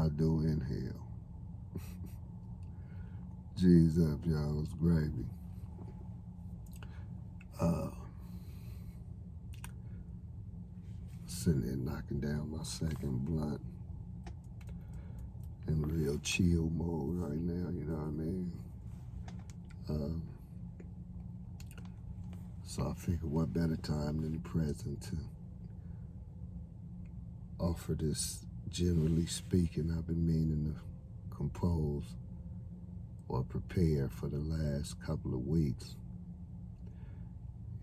I do inhale. G's up, y'all. It's gravy. Uh, Sitting there knocking down my second blunt in real chill mode right now, you know what I mean? So I figured what better time than the present to offer this, generally speaking, I've been meaning to compose or prepare for the last couple of weeks.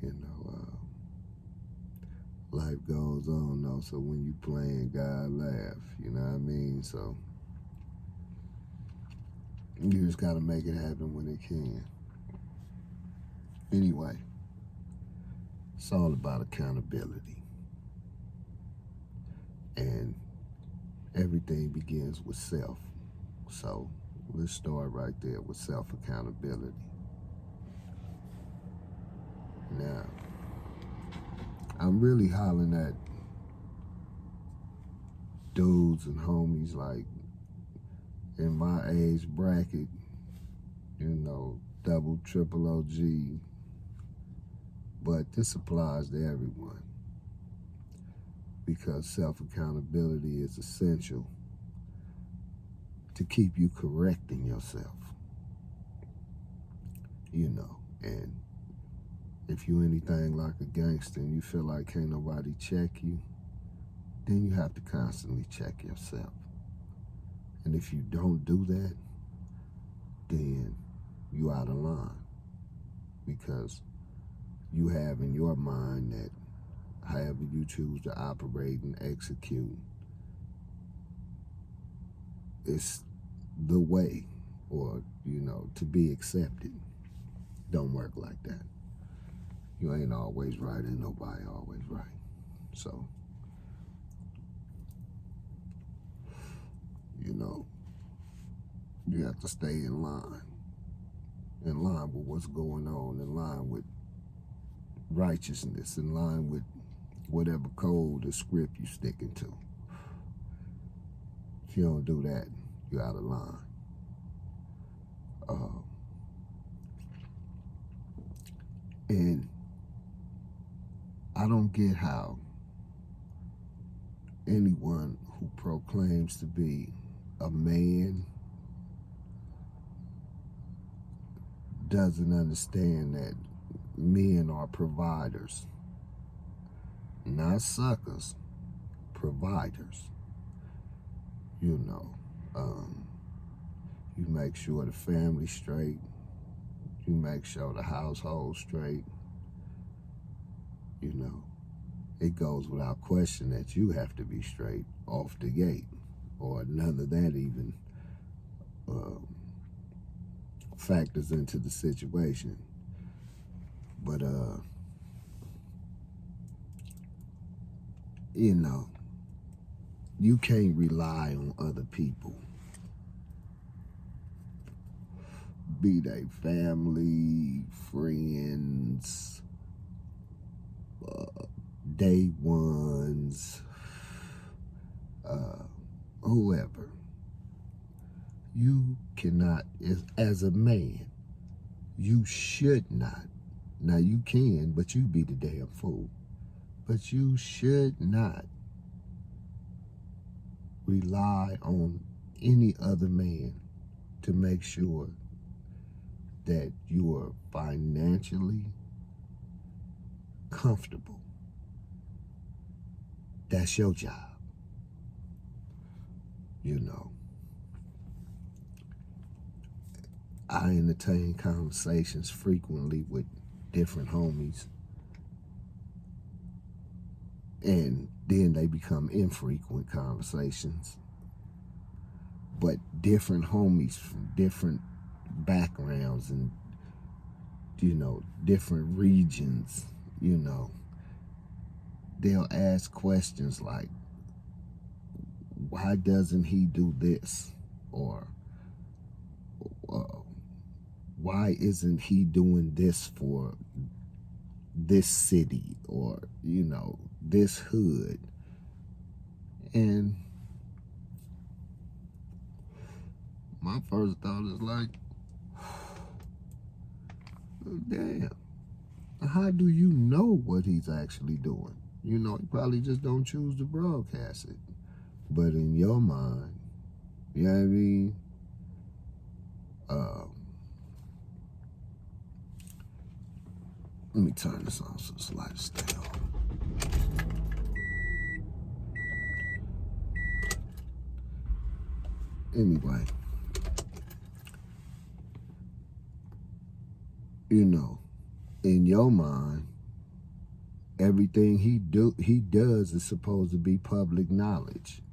You know, life goes on though, so when you playing, God laugh, you know what I mean? So you just gotta make it happen when it can. Anyway, it's all about accountability. And everything begins with self. So let's start right there with self-accountability. Now, I'm really hollering at dudes and homies like in my age bracket, you know, double, triple OG, but this applies to everyone because self-accountability is essential to keep you correcting yourself, you know, and if you anything like a gangster and you feel like can't nobody check you, then you have to constantly check yourself. And if you don't do that, then you out of line because you have in your mind that however you choose to operate and execute, it's the way or, you know, to be accepted. Don't work like that. You ain't always right, ain't nobody always right. So, you know, you have to stay in line with what's going on, in line with righteousness, in line with whatever code or script you sticking to. If you don't do that, you're out of line. And I don't get how anyone who proclaims to be a man doesn't understand that men are providers, not suckers, providers. You know, you make sure the family's straight, you make sure the household's straight, you know. It goes without question that you have to be straight off the gate, or none of that even factors into the situation. But, you know, you can't rely on other people, be they family, friends, day ones, whoever. You cannot, as a man, you should not. Now you can, but you be the damn fool. But you should not rely on any other man to make sure that you are financially comfortable. That's your job. You know, I entertain conversations frequently with different homies, and then they become infrequent conversations. But different homies from different backgrounds and, you know, different regions, you know, they'll ask questions like, why doesn't he do this? Or why isn't he doing this for this city or, you know, this hood? And my first thought is like, damn, how do you know what he's actually doing? You know, he probably just don't choose to broadcast it. But in your mind, you know what I mean? Let me turn this on so it's light still. Anyway, you know, in your mind, everything he does is supposed to be public knowledge.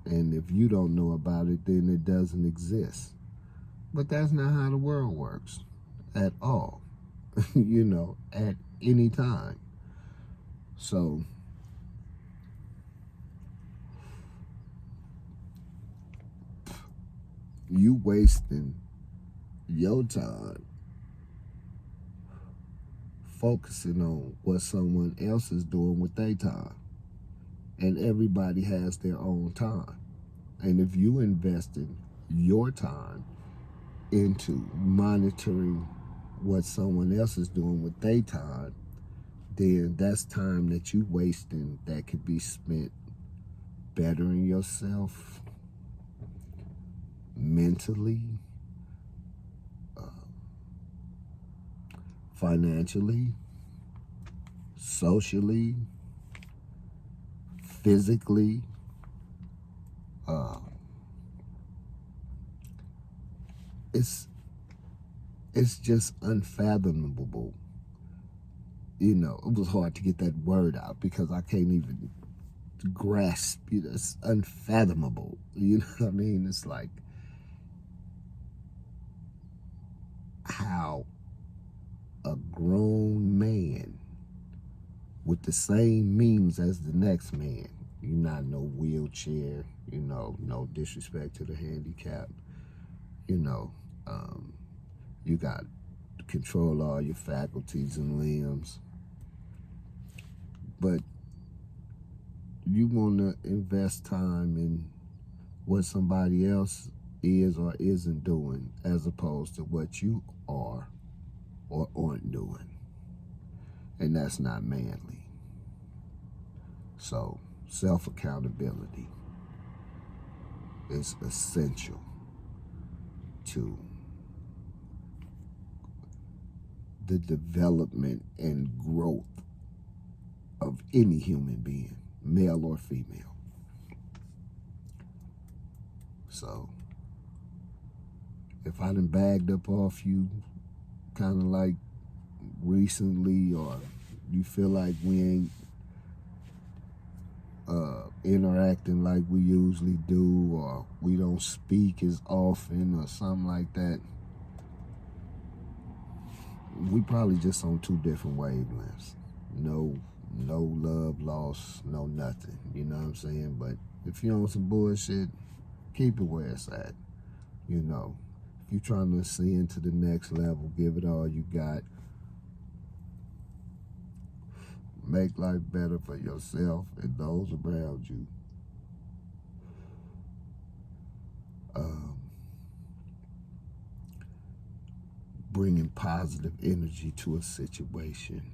And if you don't know about it, then it doesn't exist. But that's not how the world works at all, you know, at any time. So, you wasting your time focusing on what someone else is doing with their time. And everybody has their own time. And if you invested your time into monitoring what someone else is doing with their time, then that's time that you wasting that could be spent bettering yourself mentally, financially, socially, physically. It's just unfathomable. You know, it was hard to get that word out because I can't even grasp. You know, it's unfathomable. You know what I mean? It's like how a grown man with the same means as the next man. You're not no wheelchair, you know, no disrespect to the handicapped. You know, you got to control all your faculties and limbs. But you want to invest time in what somebody else is or isn't doing as opposed to what you are or aren't doing. And that's not manly. So, self-accountability is essential to the development and growth of any human being, male or female. So, if I done bagged up off you kind of like recently, or you feel like we ain't interacting like we usually do, or we don't speak as often or something like that, we probably just on two different wavelengths. No love lost, no nothing. You know what I'm saying? But if you're on some bullshit, keep it where it's at. You know, if you're trying to ascend to the next level, give it all you got. Make life better for yourself and those around you. Bringing positive energy to a situation.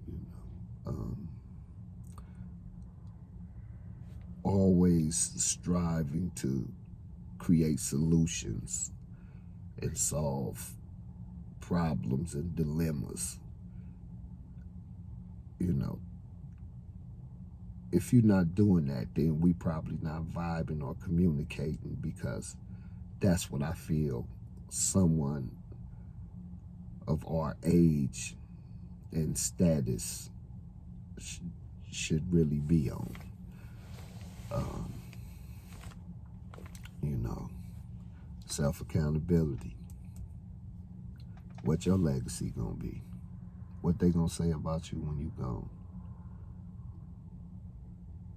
You know, always striving to create solutions and solve problems and dilemmas. You know, if you're not doing that, then we probably not vibing or communicating, because that's what I feel someone of our age and status should really be on. You know, self-accountability. What your legacy gonna be? What they gonna say about you when you gone?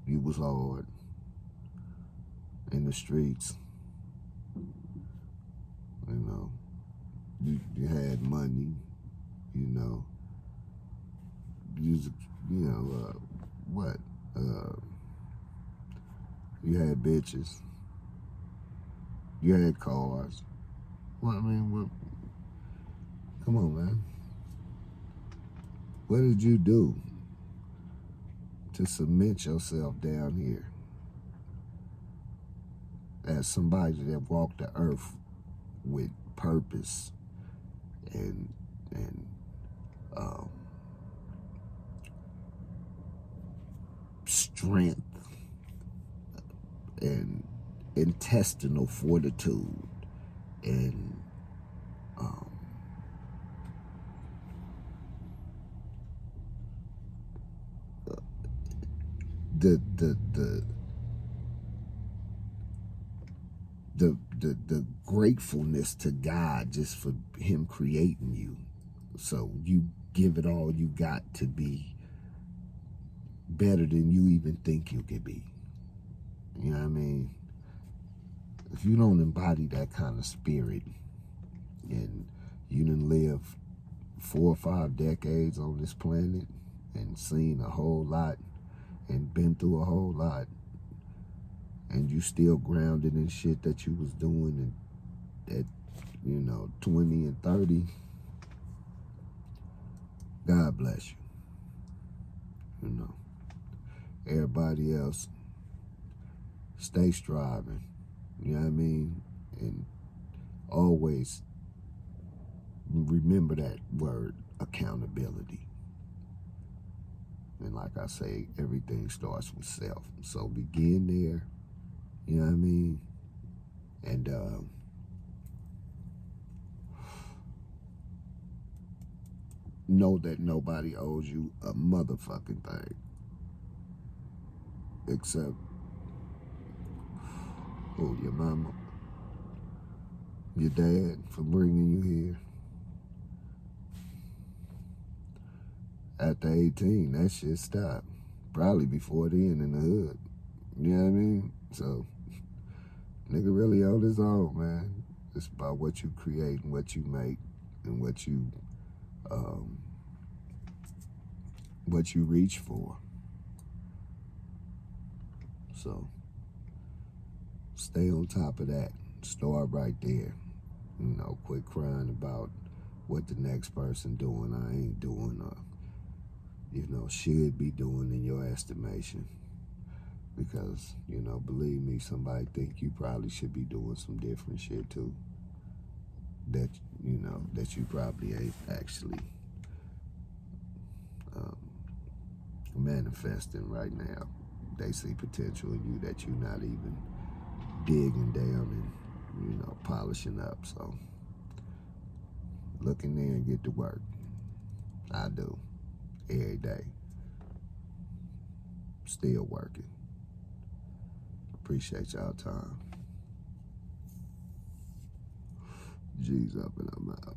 You was hard in the streets. You know, you had money. You know, what? You had bitches. You had cars. Well, I mean, come on, man. What did you do to cement yourself down here as somebody that walked the earth with purpose and um, strength and intestinal fortitude and the the the the gratefulness to God just for him creating you. So you give it all you got to be better than you even think you could be. You know what I mean? If you don't embody that kind of spirit and you done live 4 or 5 decades on this planet and seen a whole lot and been through a whole lot, and you still grounded in shit that you was doing and at 20 and 30, God bless you. You know, everybody else, stay striving. You know what I mean? And always remember that word, accountability. And like I say, everything starts with self. So begin there. You know what I mean? And know that nobody owes you a motherfucking thing. Except, your mama, your dad for bringing you here. After 18, that shit stopped. Probably before then in the hood. You know what I mean? So, nigga really on his own, man. It's about what you create and what you make and what you reach for. So, stay on top of that. Start right there. Quit crying about what the next person doing I ain't doing or, should be doing in your estimation. Because, believe me, somebody think you probably should be doing some different shit too. That, that you probably ain't actually manifesting right now. They see potential in you that you're not even digging down and, polishing up. So, look in there and get to work. I do. Every day. Still working. Appreciate y'all time. G's up and I'm out.